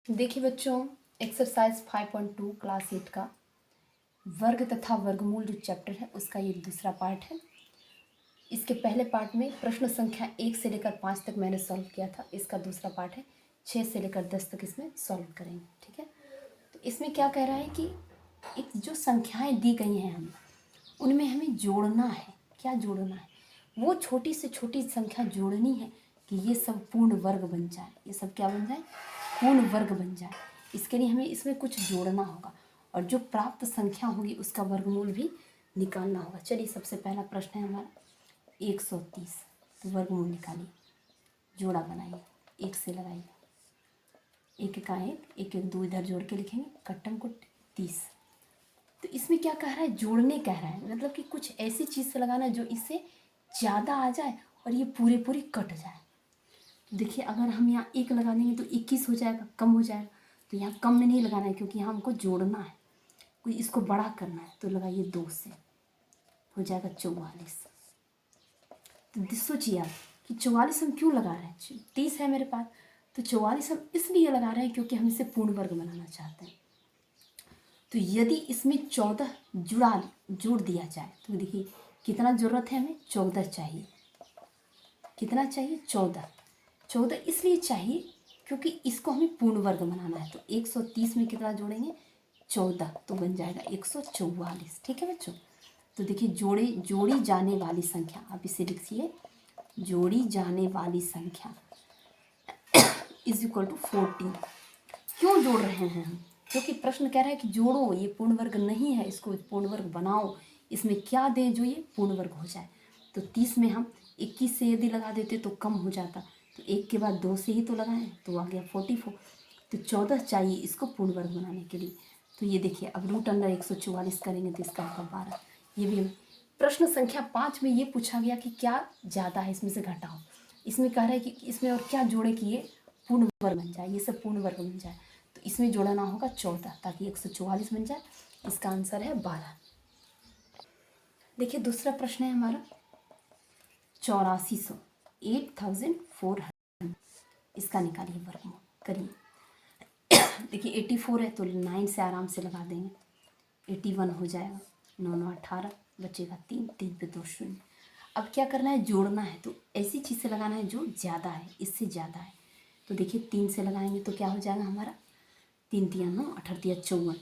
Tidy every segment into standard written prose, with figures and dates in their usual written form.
देखिए बच्चों, exercise 5.2 class 8 का वर्ग तथा वर्गमूल जो चैप्टर है उसका ये दूसरा पार्ट है। इसके पहले पार्ट में प्रश्न संख्या 1 से लेकर 5 तक मैंने सॉल्व किया था। इसका दूसरा पार्ट है 6 से लेकर 10 तक इसमें सॉल्व करेंगे। ठीक है, तो इसमें क्या कह रहा है कि एक जो संख्याएं दी गई हैं उनमें हमें जोड़ना है। क्या जोड़ना है? वो छोटी से छोटी संख्या जोड़नी है कि ये सब पूर्ण वर्ग बन जाए। ये सब क्या बन जाए? पूर्ण वर्ग बन जाए। इसके लिए हमें इसमें कुछ जोड़ना होगा और जो प्राप्त संख्या होगी उसका वर्गमूल भी निकालना होगा। चलिए, सबसे पहला प्रश्न है हमारा 130। तो वर्गमूल निकालिए, जोड़ा बनाइए, 1 से लगाइए, एक का एक एक दो इधर जोड़ के लिखेंगे, कट्टम कुट 30। तो इसमें क्या कह रहा है? जोड़ने कह रहा है, मतलब कि कुछ ऐसी चीज़ से लगाना जो इससे ज़्यादा आ जाए और ये पूरे पूरी कट जाए। तो देखिए, अगर हम यहाँ 1 लगा देंगे तो 21 हो जाएगा, कम हो जाएगा। तो यहाँ कम में नहीं लगाना है क्योंकि यहाँ हमको जोड़ना है, कोई इसको बड़ा करना है। तो लगाइए 2 से, हो जाएगा 44। तो सोचिए आप कि 44 हम क्यों लगा रहे हैं? 30 है मेरे पास, तो 44 हम इसलिए लगा रहे हैं क्योंकि हम इसे पूर्ण वर्ग बनाना चाहते हैं। तो यदि इसमें 14 जोड़ दिया जाए तो देखिए कितना ज़रूरत है हमें? 14 चाहिए। कितना चाहिए? 14 इसलिए चाहिए क्योंकि इसको हमें पूर्ण वर्ग बनाना है। तो 130 में कितना जोड़ेंगे? 14, तो बन जाएगा 144। ठीक है बच्चों, तो देखिए जोड़ी जाने वाली संख्या, आप इसे लिखिए, जोड़ी जाने वाली संख्या इज इक्वल टू 14। क्यों जोड़ रहे हैं हम? क्योंकि प्रश्न कह रहा है कि जोड़ो, ये पूर्ण वर्ग नहीं है, इसको पूर्ण वर्ग बनाओ। इसमें क्या दें जो ये पूर्ण वर्ग हो जाए? तो 30 में हम 21 से यदि लगा देते तो कम हो जाता, तो 1 के बाद 2 से ही तो लगाएं, तो आ गया 44। तो 14 चाहिए इसको पूर्ण वर्ग बनाने के लिए। तो ये देखिए, अब रूट अंडर 144 करेंगे तो इसका होगा 12। ये भी प्रश्न संख्या 5 में ये पूछा गया कि क्या ज़्यादा है, इसमें से घटाओ। इसमें कह रहा है कि इसमें और क्या जोड़े कि ये पूर्ण वर्ग बन जाए, ये सब पूर्ण वर्ग बन जाए। तो इसमें जोड़ना होगा 14 ताकि 144 बन जाए। इसका आंसर है 12। देखिए, दूसरा प्रश्न है हमारा 8400, 8400। इसका निकालिए वर्गमूल, करिए। देखिए 84 है तो 9 से आराम से लगा देंगे, 81 हो जाएगा, 9 9 18, बचेगा 3, 3 पे 2 शून्य। अब क्या करना है? जोड़ना है। तो ऐसी चीज़ से लगाना है जो ज़्यादा है, इससे ज़्यादा है। तो देखिए 3 से लगाएंगे तो क्या हो जाएगा हमारा? 3 तिया 9, 18 तिया 54,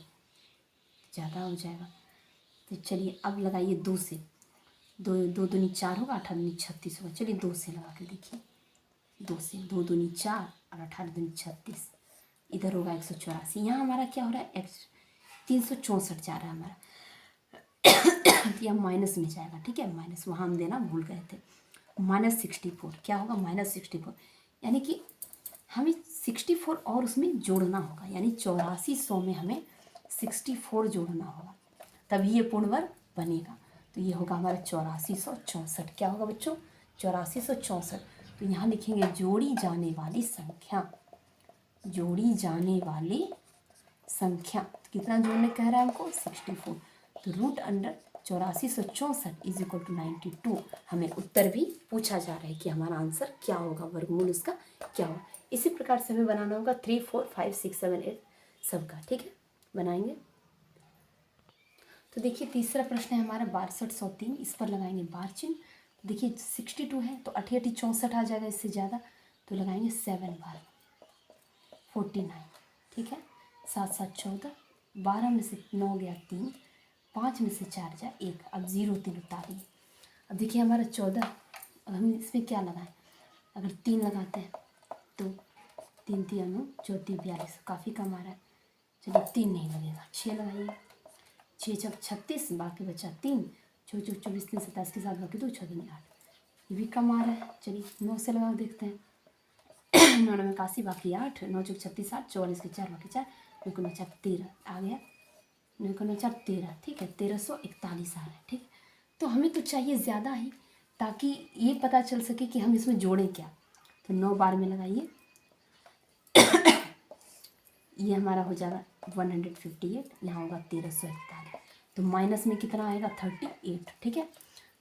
ज़्यादा हो जाएगा। तो चलिए अब लगाइए 2 से, 2 2 दूनी 4 होगा, 18 दूनी 36 होगा। चलिए 2 से लगा के देखिए, 2 से, 2 दूनी 4 और 18 दूनी 36, इधर होगा 184। यहाँ हमारा क्या हो रहा है? 364 जा रहा है हमारा। तो यह माइनस में जाएगा। ठीक है, माइनस वहाँ हम देना भूल गए थे। -64 क्या होगा? -64, यानी कि हमें 64 और उसमें जोड़ना होगा, यानी 8400 में हमें 64 जोड़ना होगा, तभी ये पूर्ण वर्ग बनेगा। तो ये होगा हमारा 8464। क्या होगा बच्चों? 8464। तो यहाँ लिखेंगे जोड़ी जाने वाली संख्या, जोड़ी जाने वाली संख्या। तो कितना जोड़ने कह रहा है हमको? 64। तो root under 8464 is equal to 92। हमें उत्तर भी पूछा जा रहा है कि हमारा आंसर क्या होगा, वर्गमूल उसका क्या होगा। इसी प्रकार से हमें बनाना होगा 3 4 5 6 7 8 सबका। ठीक है, बनाएंगे। तो देखिए तीसरा प्रश्न है हमारा 6203। इस पर लगाएंगे बार चिन्ह। देखिए 62 है तो 8 8 64 आ जाएगा, इससे ज़्यादा तो लगाएंगे 7 बार 49। ठीक है, 7 7 14, 12 में से 9 गया 3, 5 में से 4 जा 1। अब 0 3 उतारिए। अब देखिए हमारा 14, अब हम इसमें क्या लगाएं? अगर 3 लगाते हैं तो 3 3 9 14 42, काफ़ी कम आ रहा है। चलिए 3 नहीं लगेगा, 6 लगाइए। 6 6 36, बाकी बचा 3, 4 4 24 3 27 के साथ बाकी 2 6 2 8, ये भी कम आ रहा है। चलिए 9 से लगा देखते हैं। 9 9 81, बाकी 8, 9 4 36 8, 44 के 4 बाकी 4, 9 9 4 13 आ गया, 9 9 4 13। ठीक है, 1341 आ रहा है। ठीक, तो हमें तो चाहिए ज़्यादा ही ताकि ये पता चल सके कि हम इसमें जोड़ें क्या। तो 9 बार में लगाइए, ये हमारा हो जाएगा 158, यहाँ होगा 1341। तो माइनस में कितना आएगा? 38। ठीक है,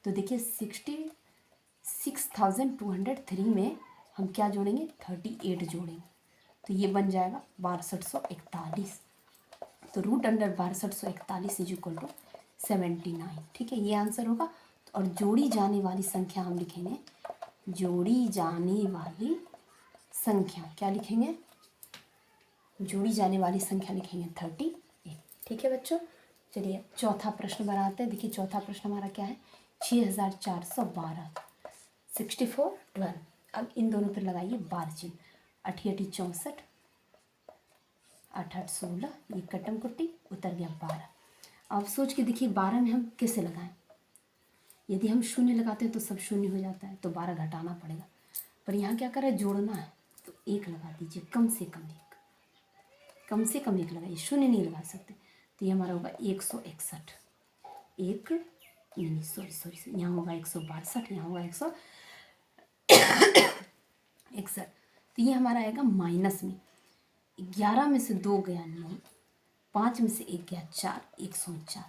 तो देखिए 6203 में हम क्या जोड़ेंगे? 38 जोड़ेंगे। तो ये बन जाएगा 6241। तो root under 6241 is equal to 79। ठीक है, ये आंसर होगा। और जोड़ी जाने वाली संख्या हम लिखेंगे, जोड़ी जाने वाली संख्या क्या लिखेंगे, जोड़ी जाने वाली संख्या लिखेंगे 38। ठीक है बच्चों, चलिए चौथा प्रश्न बनाते हैं। देखिए चौथा प्रश्न हमारा क्या है, 6412 64 12। अब इन दोनों पर लगाइए बार चिन्ह, 8 8 64, 8 8 16, ये कटम कुट्टी उतर गया 12। अब सोच के देखिए 12 में हम कैसे लगाएं। यदि हम शून्य लगाते हैं तो सब शून्य हो जाता है, तो 12 घटाना पड़ेगा। पर यहाँ क्या करें, जोड़ना है, तो 1 लगा दीजिए, कम से कम 1, कम से कम 1 लगाइए, शून्य नहीं लगा सकते। तो ये हमारा होगा 161, एक नहीं सॉरी यहाँ होगा 162, यहाँ होगा 161। तो ये हमारा आएगा माइनस में, 11 में से 2 गया 9, 5 में से 1 गया 4, 149।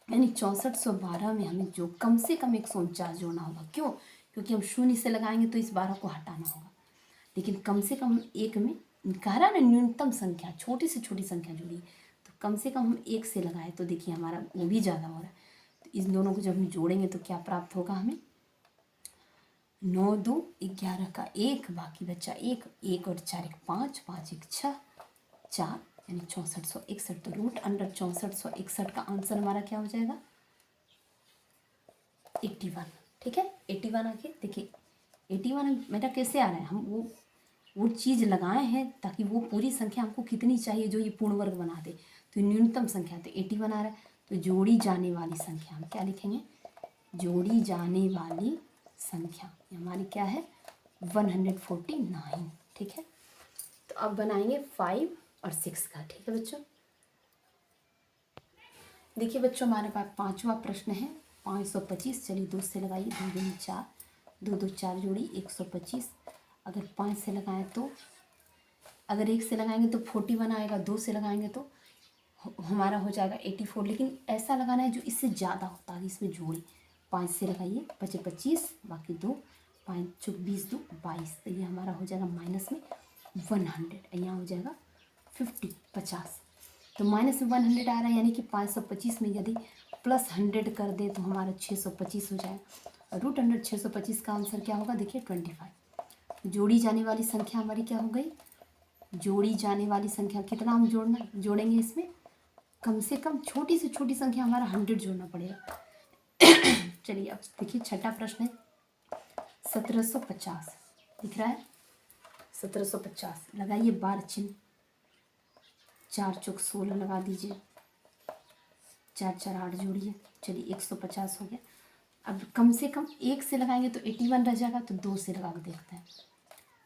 यानी 6412 में हमें जो कम से कम 149 जोड़ना होगा। क्यों? क्योंकि हम शून्य से लगाएंगे तो इस 12 को हटाना होगा, लेकिन कम से कम 1 में कह रहा ना न्यूनतम संख्या, छोटी से छोटी संख्या जुड़ी, तो कम से कम हम 1 से लगाए तो देखिए हमारा वो भी ज़्यादा हो रहा है। तो इस दोनों को जब हम जोड़ेंगे तो क्या प्राप्त होगा हमें, 9 2 11 का 1, बाकी बच्चा 1, 1 और 4 1 5, 5 1 6 4, यानी 6461। तो रूट अंडर 6461 का आंसर हमारा क्या हो जाएगा, 81। ठीक है, 81 आके देखिए 81 मेरा कैसे आ रहा है, हम वो चीज़ लगाए हैं ताकि वो पूरी संख्या हमको कितनी चाहिए जो ये पूर्ण वर्ग बना दे, तो न्यूनतम संख्या तो 81 आ रहा है। तो जोड़ी जाने वाली संख्या हम क्या लिखेंगे, जोड़ी जाने वाली संख्या हमारी क्या है, 149। ठीक है, तो अब बनाएंगे 5 और 6 का। ठीक है बच्चों, देखिए बच्चों हमारे पास पांचवा प्रश्न है, 525। चलिए 2 से लगाइए, 2 2 4, 2 2 4 जोड़ी 125। अगर 5 से लगाएं तो, अगर 1 से लगाएंगे तो 41 आएगा, 2 से लगाएंगे तो हमारा हो जाएगा 84। लेकिन ऐसा लगाना है जो इससे ज़्यादा होता है, इसमें जोड़ी 5 से लगाइए, 25 25, बाकी 2 5 चौक 20 2 22। तो ये हमारा हो जाएगा माइनस में 100, यहाँ हो जाएगा 50 50। तो माइनस में 100 आ रहा है, यानी कि 525 में यदि प्लस 100 कर दे तो हमारा 625 हो जाएगा। रूट अंडर 625 का आंसर क्या होगा, देखिए 25। जोड़ी जाने वाली संख्या हमारी क्या हो गई, जोड़ी जाने वाली संख्या कितना हम जोड़ेंगे इसमें, कम से कम छोटी से छोटी संख्या हमारा 100 जोड़ना पड़ेगा। चलिए अब देखिए छठा प्रश्न है, 1750 दिख रहा है, 1750 लगाइए बार चिन्ह, 4 चौक 16 लगा दीजिए, 4 4 8 जोड़िए। चलिए 150 हो गया। अब कम से कम 1 से लगाएंगे तो 81 रह जाएगा, तो 2 से लगा के देखते हैं,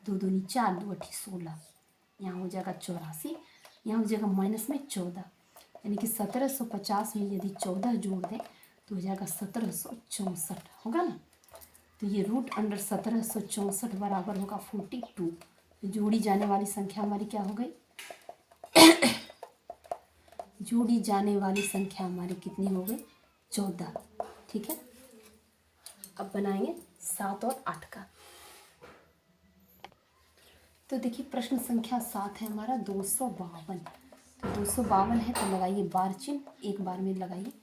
2 2 4 2 8 16, यहाँ हो जाएगा 84, यहाँ हो जाएगा माइनस में 14, यानी कि 1750 में यदि 14 जोड़ दें तो हो जाएगा 1764, होगा ना। तो ये रूट अंडर 1764 बराबर होगा 42। तो जोड़ी जाने वाली संख्या हमारी क्या हो गई, जोड़ी जाने वाली संख्या हमारी कितनी हो गई, 14। ठीक है, अब बनाएंगे 7 और 8 का। तो देखिए प्रश्न संख्या 7 है हमारा 252। तो 252 है, तो लगाइए बार चिन्ह, एक बार में लगाइए,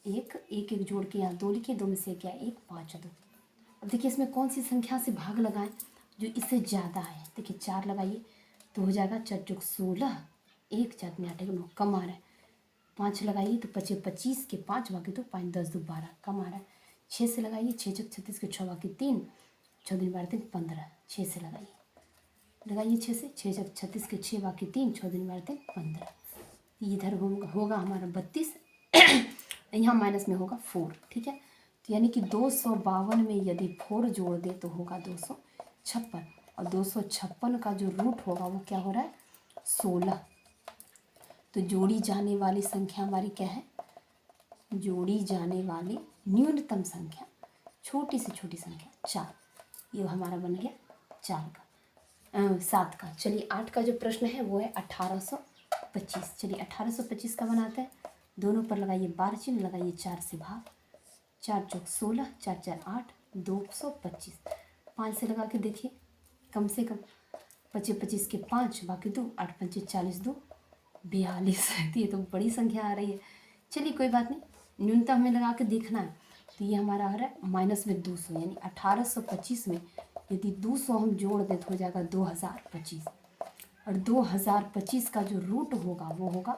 एक एक एक जोड़ के यहाँ 2 लिखिए, 2 में से क्या 1 5 2। अब देखिए इसमें कौन सी संख्या से भाग लगाएं जो इससे ज़्यादा है। देखिए 4 लगाइए तो हो जाएगा 4 चौक 16, 1 4 में 8 9 कम आ रहा है। 5 लगाइए तो 25 25 के 5 बाकी 2 5 10 2 12 कम आ रहा है। 6 से लगाइए, 6 चौक 36 के 6 बाकी 3, 6 दिन 12 3 15। 6 से लगाइए 6 से, 6 चौक 36 के 6 बाकी 3, 6 दिन 12 3 15। इधर होगा हमारा 32, यहाँ माइनस में होगा 4। ठीक है, तो यानी कि 252 में यदि 4 जोड़ दे तो होगा 256, और 256 का जो रूट होगा वो क्या हो रहा है, 16। तो जोड़ी जाने वाली संख्या हमारी क्या है, जोड़ी जाने वाली न्यूनतम संख्या, छोटी से छोटी संख्या 4, ये हमारा बन गया 7 का। चलिए 8 का जो प्रश्न है वो है 1825। चलिए 1825 का बनाते हैं, दोनों पर लगाइए बार चिन्ह, लगाइए 4 से भाग, 4 चौक 16, 4 4 8 225। 5 से लगा के देखिए, कम से कम 25 25 के 5 बाकी 2, 8 5 40 2 42। ये तो बड़ी संख्या आ रही है। चलिए कोई बात नहीं, न्यूनतम हमें लगा के देखना है। तो ये हमारा आ रहा है माइनस में 200, यानी 1825 में यदि 200 हम जोड़ दें तो हो जाएगा 2025, और 2025 का जो रूट होगा वो होगा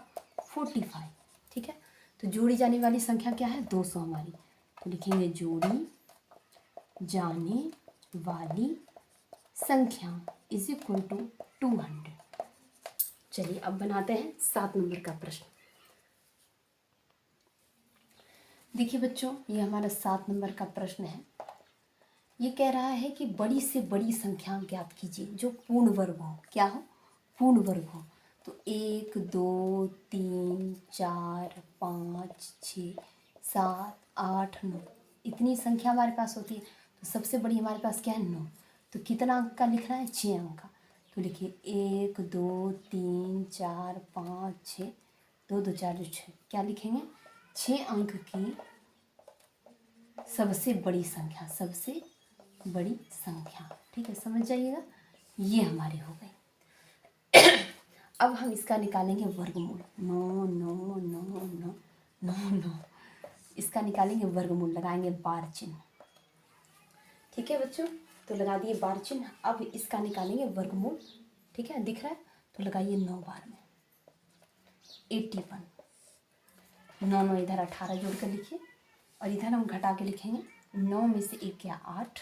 45। ठीक है, तो जोड़ी जाने वाली संख्या क्या है? 200 हमारी। तो लिखेंगे जोड़ी जाने वाली संख्या इज इक्वल टू 200। चलिए अब बनाते हैं 7 नंबर का प्रश्न। देखिए बच्चों, ये हमारा 7 नंबर का प्रश्न है। ये कह रहा है कि बड़ी से बड़ी संख्या ज्ञात कीजिए जो पूर्ण वर्ग हो। क्या हो? पूर्ण वर्ग हो। तो 1 2 3 4 5 6 7 8 9 इतनी संख्या हमारे पास होती है। तो सबसे बड़ी हमारे पास क्या है? 9। तो कितना अंक का लिखना है? 6 अंक का। तो लिखिए 1 2 3 4 5 6, 2 2 4 6, क्या लिखेंगे? 6 अंक की सबसे बड़ी संख्या, सबसे बड़ी संख्या। ठीक है, समझ जाइएगा। ये हमारे हो गए। अब हम इसका निकालेंगे वर्गमूल। 9 9 9 9 9 9, इसका निकालेंगे वर्गमूल, लगाएंगे बार चिन्ह। ठीक है बच्चों, तो लगा दिए बार चिन्ह। अब इसका निकालेंगे वर्गमूल। ठीक है, दिख रहा है? तो लगाइए 9 बार में 81। 9 9 इधर 18 जोड़ कर लिखिए, और इधर हम घटा के लिखेंगे। 9 में से 1 गया 8,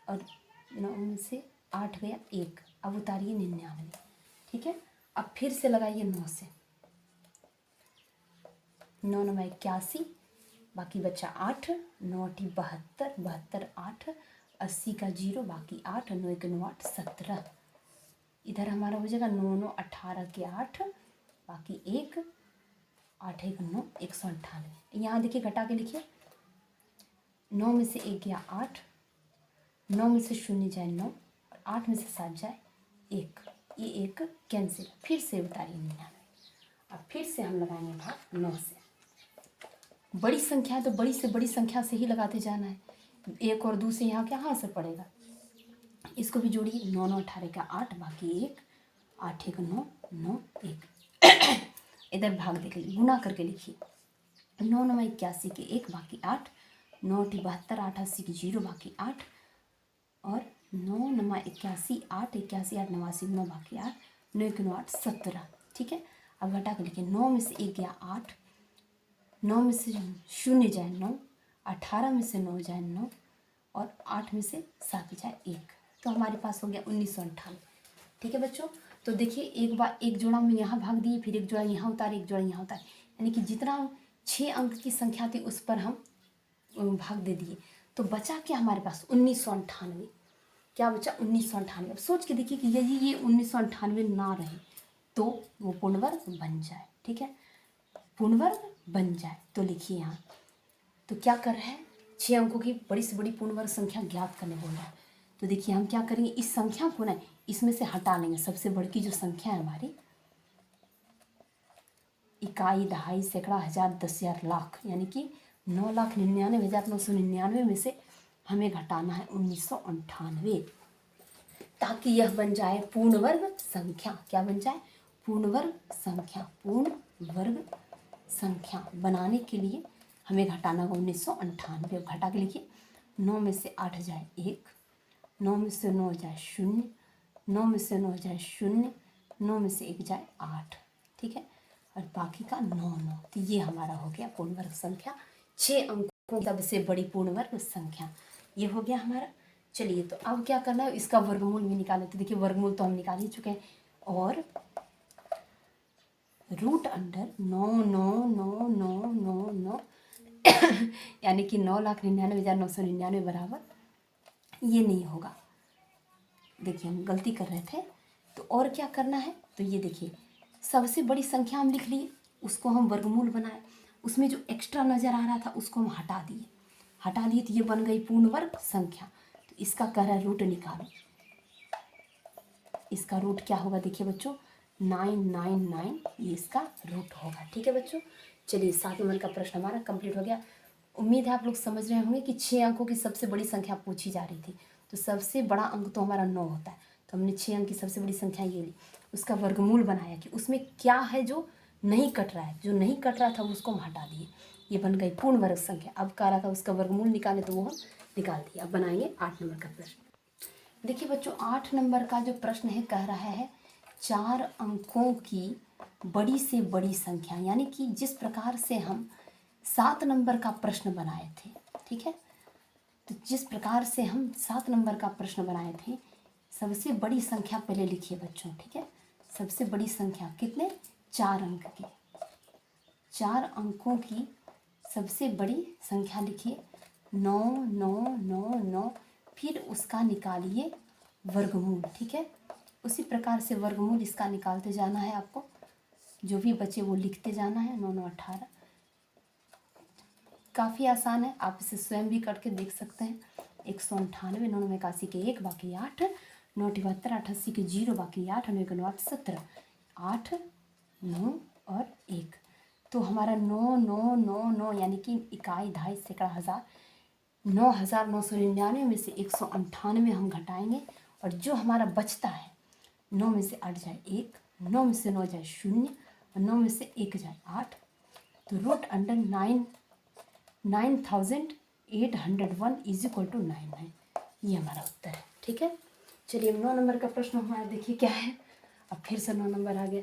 और 9 में से 8 गया 1। अब उतारिए 99। ठीक है, अब फिर से लगाइए 9 से। 9 9 81, बाकी बचा 8, 9 8 72, 72 8, 80 का 0, बाकी 8, 9 1 9 8 17। इधर हमारा हो जाएगा 9 9 18 के 8, बाकी 1, 8 1 9 198। यहाँ देखिए घटा के लिखिए। 9 में से 1 गया 8, 9 में से 0 जाए 9, और 8 में से 7 जाए 1। ये 1 कैंसिल। फिर से उतारिए 99। अब फिर से हम लगाएंगे भाग 9 से। बड़ी संख्या है तो बड़ी से बड़ी संख्या से ही लगाते जाना है। 1 और 2 से यहाँ क्या हाथ से पड़ेगा? इसको भी जोड़िए। 9 9 18 का 8, बाकी 1, 8 1 9 9 1। इधर भाग देख लीजिए, गुना करके लिखिए। 9 9 81 के 1, बाकी 8, 9 8 72, 8 80 के 0, बाकी 8, और 9 9 81 8 81 8 89 9, बाकी 8, 9 1 9 8 17। ठीक है, अब घटा कर लिखिए। 9 में से 1 गया 8, 9 में से 0 जाए 9, 18 में से 9 जाए 9, और 8 में से 7 जाए 1। तो हमारे पास हो गया 1998। ठीक है बच्चों, तो देखिए एक बार एक जोड़ा में यहाँ भाग दिए, फिर एक जोड़ा यहाँ उतारे, एक जोड़ा यहाँ उतारे, यानी कि जितना 6 अंक की संख्या थी उस पर हम भाग दे दिए। तो बचा क्या हमारे पास? 1998। क्या बचा? 1998। अब सोच के देखिए कि यदि ये 1998 ना रहे तो वो पूर्ण वर्ग बन जाए। ठीक है, पूर्ण वर्ग बन जाए। तो लिखिए यहाँ, तो क्या कर रहे हैं? 6 अंकों की बड़ी से बड़ी पूर्ण वर्ग संख्या ज्ञात करने बोल रहा है। तो देखिए हम क्या करेंगे, इस संख्या को ना इसमें से हटा लेंगे। सबसे बड़ी की जो संख्या है हमारी, इकाई, दहाई, सैकड़ा, हजार, 10,000, लाख, यानी कि 9,99,999 में से हमें घटाना है 1998, ताकि यह बन जाए पूर्ण वर्ग संख्या। क्या बन जाए? पूर्ण वर्ग संख्या। पूर्ण वर्ग संख्या बनाने के लिए हमें घटाना होगा 1998। घटा के लिखिए। 9 में से 8 जाए 1, 9 में से 9 जाए 0, 9 में से 9 जाए 0, 9 में से 1 जाए 8। ठीक है, और बाकी का 9 9। तो ये हमारा हो गया पूर्ण वर्ग संख्या। 6 अंकों की सबसे बड़ी पूर्ण वर्ग संख्या ये हो गया हमारा। चलिए, तो अब क्या करना है, इसका वर्गमूल भी निकालें। तो देखिए वर्गमूल तो हम निकाल ही चुके हैं, और रूट अंडर 9 9 9 9 9 9 यानी कि 9,99,999 बराबर ये नहीं होगा। देखिए हम गलती कर रहे थे, तो और क्या करना है? तो ये देखिए सबसे बड़ी संख्या हम लिख लिए, उसको हम वर्गमूल बनाए, उसमें जो एक्स्ट्रा नज़र आ रहा था उसको हम हटा दिए। तो ये बन गई पूर्ण वर्ग संख्या। तो इसका कह रहा है रूट निकालो। इसका रूट क्या होगा? देखिए बच्चों 999, ये इसका रूट होगा। ठीक है बच्चों, चलिए 7 नंबर का प्रश्न हमारा कंप्लीट हो गया। उम्मीद है आप लोग समझ रहे होंगे कि 6 अंकों की सबसे बड़ी संख्या पूछी जा रही थी। तो सबसे बड़ा अंक तो हमारा 9 होता है। तो तो हमने 6 अंक की सबसे बड़ी संख्या ये ली, उसका वर्गमूल बनाया कि उसमें क्या है जो नहीं कट रहा है, जो नहीं कट रहा था उसको हम हटा दिए, ये बन गई पूर्ण वर्ग संख्या। अब कह रहा था उसका वर्गमूल निकाले तो वो हम निकाल दिए। अब बनाएंगे 8 नंबर का प्रश्न। देखिए बच्चों 8 नंबर का जो प्रश्न है कह रहा है 4 अंकों की बड़ी से बड़ी संख्या, यानी कि जिस प्रकार से हम 7 नंबर का प्रश्न बनाए थे, ठीक है, तो जिस प्रकार से हम 7 नंबर का प्रश्न बनाए थे, सबसे बड़ी संख्या पहले लिखिए बच्चों, ठीक है, सबसे बड़ी संख्या कितने, 4 अंक की, 4 अंकों की सबसे बड़ी संख्या लिखिए 9 9 9 9, फिर उसका निकालिए वर्गमूल, ठीक है। उसी प्रकार से वर्गमूल इसका निकालते जाना है आपको, जो भी बचे वो लिखते जाना है। 9 9 18, काफ़ी आसान है, आप इसे स्वयं भी करके देख सकते हैं। 198, 9 9 81 के 1 बाकी 8, 9 72 88 के 0 बाकी 8, 9 9 8 17, 8 9 और 1, तो हमारा 9 9 9 9 यानी कि इकाई, दहाई, सैकड़ा, हज़ार, 9,999 में से 198 हम घटाएंगे, और जो हमारा बचता है 9 में से 8 जाए 1, 9 में से 9 जाए 0, और 9 में से 1 जाए 8, तो √9 9801 इज इक्वल टू 99, ये हमारा उत्तर है, ठीक है। चलिए 9 नंबर का प्रश्न हमारा देखिए क्या है। अब फिर से 9 नंबर आ गया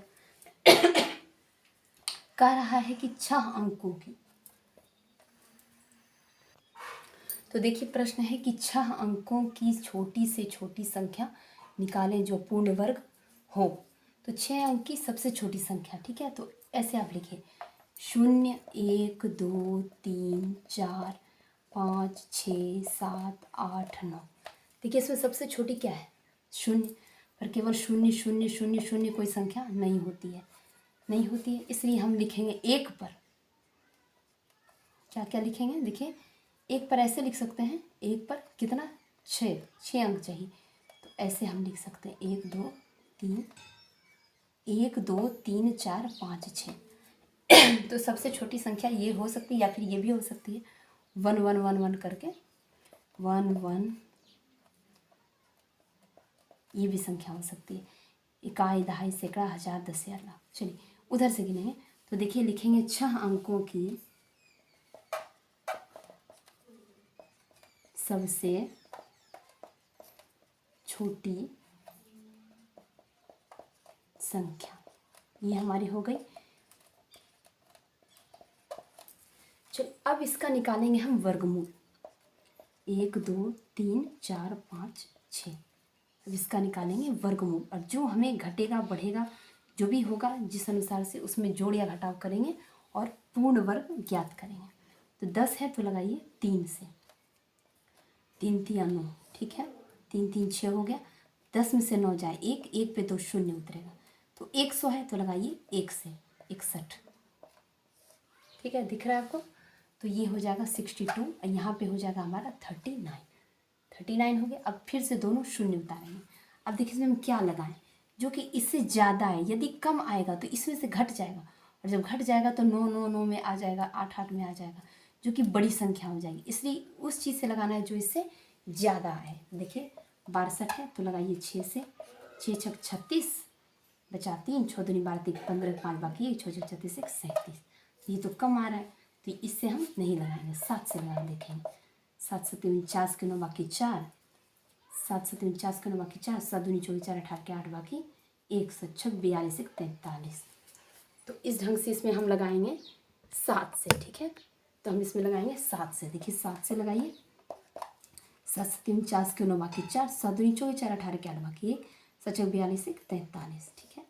कह रहा है कि 6 अंकों की, तो देखिए प्रश्न है कि 6 अंकों की छोटी से छोटी संख्या निकालें जो पूर्ण वर्ग हो। तो 6 अंक की सबसे छोटी संख्या, ठीक है, तो ऐसे आप लिखिए 0 1 2 3 4 5 6 7 8 9। देखिए इसमें सबसे छोटी क्या है, 0, पर केवल 0 0 0 0 कोई संख्या नहीं होती है, नहीं होती है, इसलिए हम लिखेंगे 1 पर, क्या क्या लिखेंगे, देखिए 1 पर ऐसे लिख सकते हैं, 1 पर कितना, 6 अंक चाहिए, तो ऐसे हम लिख सकते हैं 1 2 3 1 2 3 4 5 6। तो सबसे छोटी संख्या ये हो सकती है, या फिर ये भी हो सकती है 1 1 1 1 करके 1 1, ये भी संख्या हो सकती है, इकाई, दहाई, सैकड़ा, हज़ार, 10,000, लाख। चलिए उधर से गिनेंगे, तो देखिए लिखेंगे 6 अंकों की सबसे छोटी संख्या, ये हमारी हो गई। चलो अब इसका निकालेंगे हम वर्गमूल, 1 2 3 4 5 6, अब इसका निकालेंगे वर्गमूल, और जो हमें घटेगा बढ़ेगा जो भी होगा जिस अनुसार से उसमें जोड़ या घटाव करेंगे और पूर्ण वर्ग ज्ञात करेंगे। तो 10 है तो लगाइए 3 से, 3 3 9, ठीक है, 3 3 6 हो गया, 10 में से 9 जाए 1, 1 पे तो 0 उतरेगा, तो 100 है तो लगाइए 1 से 61, ठीक है, दिख रहा है आपको, तो ये हो जाएगा 62, और यहाँ पे हो जाएगा हमारा 39 हो गया। अब फिर से दोनों 0 उतारेंगे। अब देखिए इसमें हम क्या लगाएं जो कि इससे ज़्यादा है, यदि कम आएगा तो इसमें से घट जाएगा, और जब घट जाएगा तो 9 9 9 में आ जाएगा, 8 8 में आ जाएगा, जो कि बड़ी संख्या हो जाएगी, इसलिए उस चीज़ से लगाना है जो इससे ज़्यादा है। देखिए 62 है तो लगाइए 6 से, 6 6 36 बचा 3, 6 दूनी 12 3 15 5 बाकी 1, 6 6 36 1 37, ये तो कम आ रहा है तो इससे हम नहीं लगाएंगे, 7 से लगा देखेंगे, 7 7 49 के 9 बाकी 4, 7 7 49 के 9 बाकी 4, 7 दूनी 24 4 18 के 8 बाकी 1, 7 42 1 43, तो इस ढंग से इसमें हम लगाएंगे 7 से, ठीक है, तो हम इसमें लगाएंगे 7 से, देखिए 7 से लगाइए, 7 7 49 के 9 बाकी 4, 7 दूनी 24 4 18 के 8 बाकी 1, 7 42 1 43, ठीक है।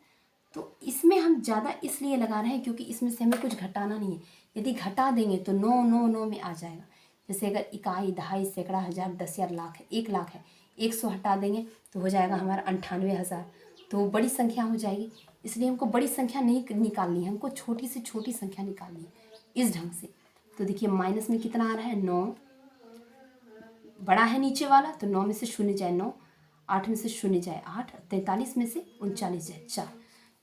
तो इसमें हम ज़्यादा इसलिए लगा रहे हैं क्योंकि इसमें से हमें कुछ घटाना नहीं है, यदि घटा देंगे तो 9 9 9 में आ जाएगा, जैसे अगर इकाई, दहाई, सैकड़ा, हज़ार, 10,000, लाख है, 1 लाख है, 100 हटा देंगे तो हो जाएगा हमारा 98,000, तो बड़ी संख्या हो जाएगी, इसलिए हमको बड़ी संख्या नहीं निकालनी है, हमको छोटी से छोटी संख्या निकालनी है इस ढंग से। तो देखिए माइनस में कितना आ रहा है, 9, बड़ा है नीचे वाला तो 9 में से 0 जाए 9, 8 में से 0 जाए 8, 43 में से 39 जाए 4,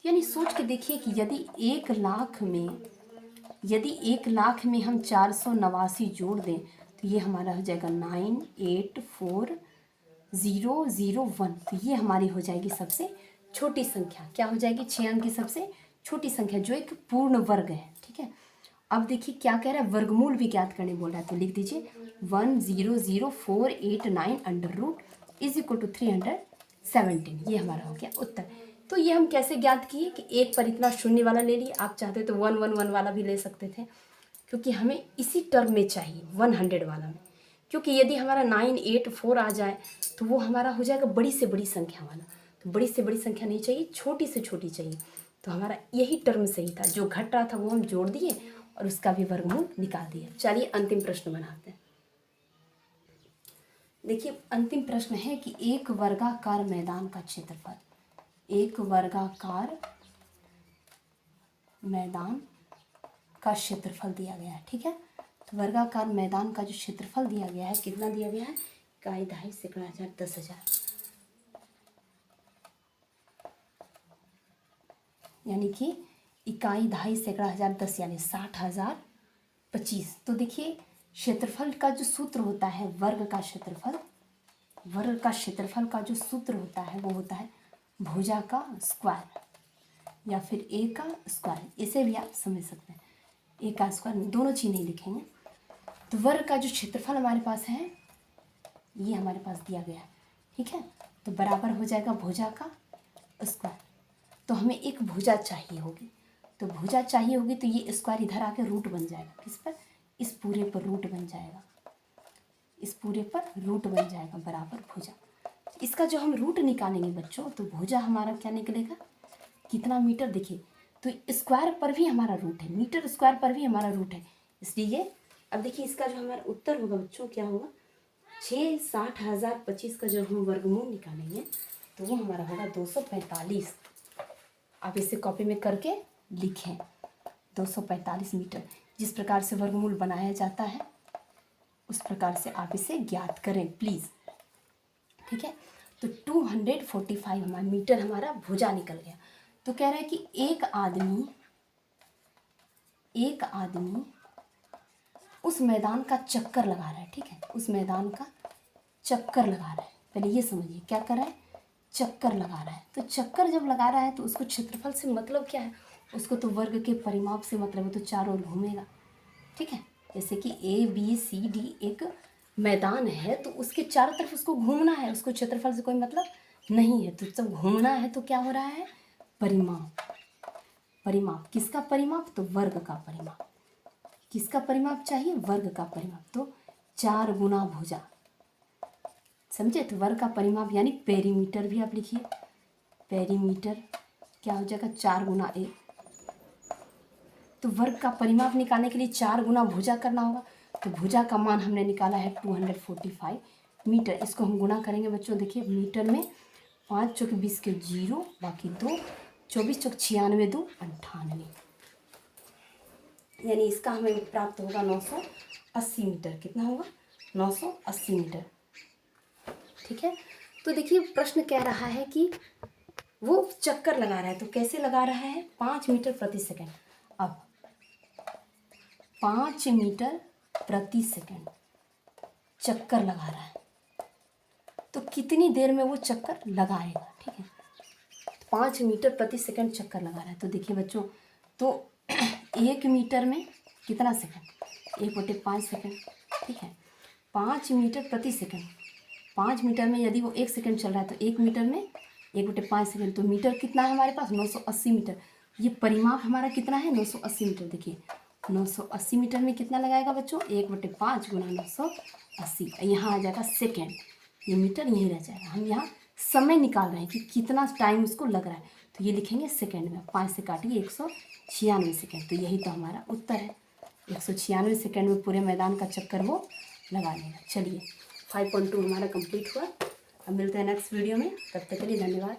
यानी सोच के देखिए कि यदि 1 लाख में हम 489 जोड़ दें तो ये हमारा हो जाएगा 9849, 001। तो ये हमारी हो जाएगी सबसे छोटी संख्या। क्या हो जाएगी? 6 अंक की सबसे छोटी संख्या जो एक पूर्ण वर्ग है। ठीक है, अब देखिए क्या कह रहा है, वर्गमूल भी ज्ञात करने बोल रहा है। तो लिख दीजिए 100,489 under root is equal to 317। ये हमारा हो गया उत्तर। तो ये हम कैसे ज्ञात किए कि एक पर इतना शून्य वाला ले लिए, आप चाहते तो 111 वाला भी ले सकते थे, क्योंकि हमें इसी टर्म में चाहिए 100 वाला में। क्योंकि यदि हमारा 984 आ जाए तो वो हमारा हो जाएगा बड़ी से बड़ी संख्या वाला। तो बड़ी से बड़ी संख्या नहीं चाहिए, छोटी से छोटी चाहिए। तो हमारा यही टर्म सही था, जो घट रहा था वो हम जोड़ दिए और उसका भी वर्गमूल निकाल दिया। चलिए अंतिम प्रश्न बनाते हैं। देखिए अंतिम प्रश्न है कि एक वर्गाकार मैदान का क्षेत्रफल, एक वर्गाकार मैदान का क्षेत्रफल दिया गया है। ठीक है, तो वर्गाकार मैदान का जो क्षेत्रफल दिया गया है, कितना दिया गया है? इकाई, दहाई, सैकड़ा, हजार, 10,000। यानी कि इकाई, दहाई, सैकड़ा, हजार, 10 यानी 60,025। तो देखिए क्षेत्रफल का जो सूत्र होता है, वर्ग का क्षेत्रफल, वर्ग का क्षेत्रफल का जो सूत्र होता है वो होता है भुजा का स्क्वायर या फिर ए का स्क्वायर। इसे भी आप समझ सकते हैं, ए का स्क्वायर, दोनों चीज़ नहीं लिखेंगे। तो वर्ग का जो क्षेत्रफल हमारे पास है ये हमारे पास दिया गया है। ठीक है, तो बराबर हो जाएगा भुजा का स्क्वायर। तो हमें एक भुजा चाहिए होगी, तो भुजा चाहिए होगी तो ये स्क्वायर इधर आके रूट बन जाएगा। किस पर? इस पूरे पर रूट बन जाएगा, इस पूरे पर रूट बन जाएगा बराबर भुजा। इसका जो हम रूट निकालेंगे बच्चों, तो भुजा हमारा क्या निकलेगा? कितना मीटर? देखिए तो स्क्वायर पर भी हमारा रूट है, मीटर स्क्वायर पर भी हमारा रूट है, इसलिए अब देखिए इसका जो हमारा उत्तर होगा बच्चों क्या होगा? 60,025 का जब हम वर्गमूल निकालेंगे तो वो हमारा होगा 245। आप इसे कॉपी में करके लिखें, 245 मीटर। जिस प्रकार से वर्गमूल बनाया जाता है उस प्रकार से आप इसे ज्ञात करें प्लीज़। ठीक है, तो 245 हमारा मीटर हमारा भुजा निकल गया। तो कह रहा है कि एक आदमी उस मैदान का चक्कर लगा रहा है। ठीक है, उस मैदान का चक्कर लगा रहा है। पहले ये समझिए क्या कर रहा है? चक्कर लगा रहा है। तो चक्कर जब लगा रहा है तो उसको क्षेत्रफल से मतलब क्या है? उसको तो वर्ग के परिमाप से मतलब है, तो चारों ओर घूमेगा। ठीक है, जैसे कि ABCD एक मैदान है तो उसके चारों तरफ उसको घूमना है, उसको क्षेत्रफल से कोई मतलब नहीं है। तो जब घूमना है तो क्या हो रहा है? परिमाप। परिमाप किसका परिमाप? तो वर्ग का परिमाप। किसका परिमाप चाहिए? वर्ग का परिमाप। तो 4 गुना भुजा, समझे? तो वर्ग का परिमाप यानी पेरीमीटर भी आप लिखिए, पेरीमीटर क्या हो जाएगा? 4 गुना ए। तो वर्ग का परिमाप निकालने के लिए 4 गुना भुजा करना होगा। तो भुजा का मान हमने निकाला है 245 मीटर। इसको हम गुना करेंगे बच्चों, देखिए मीटर में 5 चौक 20 के 0, बाकी 2, 24 चौक 96, 2 98, यानी इसका हमें प्राप्त होगा 980 मीटर। कितना होगा? 980 मीटर। ठीक है, तो देखिए प्रश्न कह रहा है कि वो चक्कर लगा रहा है। तो कैसे लगा रहा है? 5 मीटर प्रति सेकंड। अब 5 मीटर प्रति सेकंड चक्कर लगा रहा है, तो कितनी देर में वो चक्कर लगाएगा? ठीक है, 5 मीटर प्रति सेकंड चक्कर लगा रहा है। तो देखिए बच्चों, तो 1 मीटर में कितना सेकंड? 1/5 सेकंड। ठीक है, 5 मीटर प्रति सेकंड, 5 मीटर में यदि वो 1 सेकंड चल रहा है तो 1 मीटर में 1/5 सेकंड। तो मीटर कितना है हमारे पास? 980 मीटर। ये परिमाप हमारा कितना है? 980 मीटर। देखिए 980 मीटर में कितना लगाएगा बच्चों? 1/5 गुना 980। यहाँ आ जाएगा सेकेंड, ये मीटर यहीं रह जाएगा। हम यहाँ समय निकाल रहे हैं कि कितना टाइम उसको लग रहा है, तो ये लिखेंगे सेकेंड में। 5 से काटिए 196 सेकेंड। तो यही तो हमारा उत्तर है, 196 सेकेंड में पूरे मैदान का चक्कर वो लगा लेगा। चलिए 5.2 हमारा कंप्लीट हुआ। अब मिलते हैं नेक्स्ट वीडियो में, तब तक के लिए धन्यवाद।